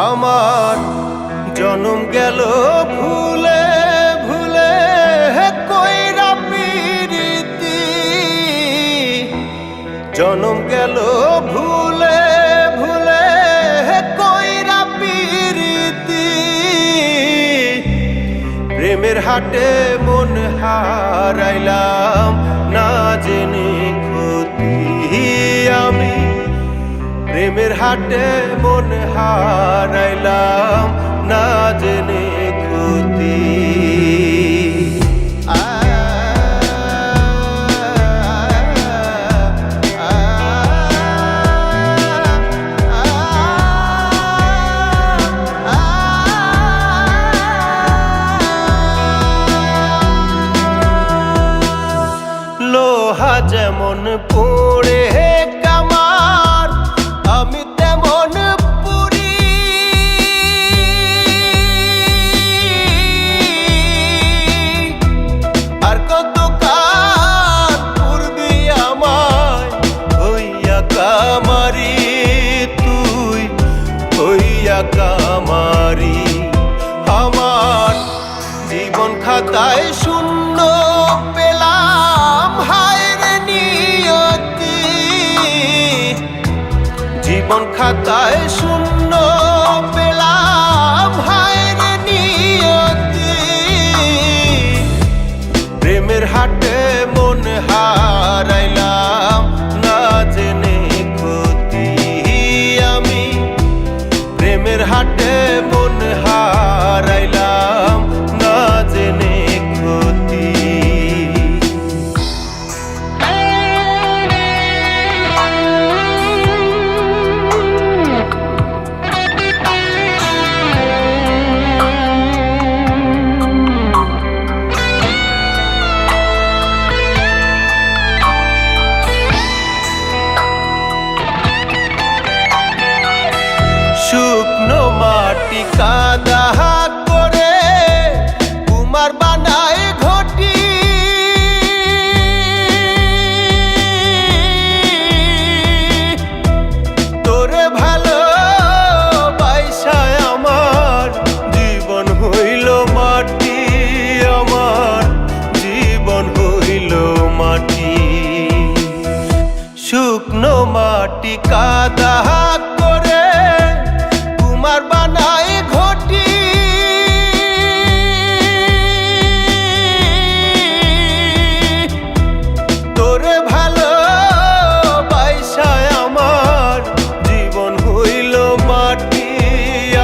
আমার জনম গেল ভুলে ভুলে কইরা পিরিতি, জনম গেল ভুলে ভুলে কইরা পিরিতি। প্রেমের হাটে মন হারাইলাম না জেনে ক্ষতি আমি, প্রেমের হাটে মন হারাইলাম না জেনে ক্ষতি। লোহা যেমন পড়ে কামার, আমি তেমন পুরি। আর কত কাল পূর্বি আমায় হইয়া কামারি, তুই হইয়া কামারি। আমার জীবন খাতায় শূন্য পেলাম হায়রে নিয়তি, জীবন খাতায় শূন্য পেলাম হায়রে নিয়তি। প্রেমের হাটে মন হারাইলাম না জেনে ক্ষতি আমি, প্রেমের হাটে মন হারাইলাম না জেনে ক্ষতি। শুকনো মাটি কাদা করে কুমার বানায় ঘটি, তোরে ভালো বাইসায় আমার জীবন হইল মাটি, আমার জীবন হইল মাটি। শুকনো মাটি কাদা করে কুমার বানায় ঘটি, তোরে ভালো বাইসায় আমার জীবন হইল মাটি,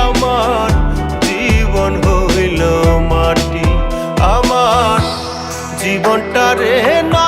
আমার জীবন হইল মাটি। আমার জীবনটা রে না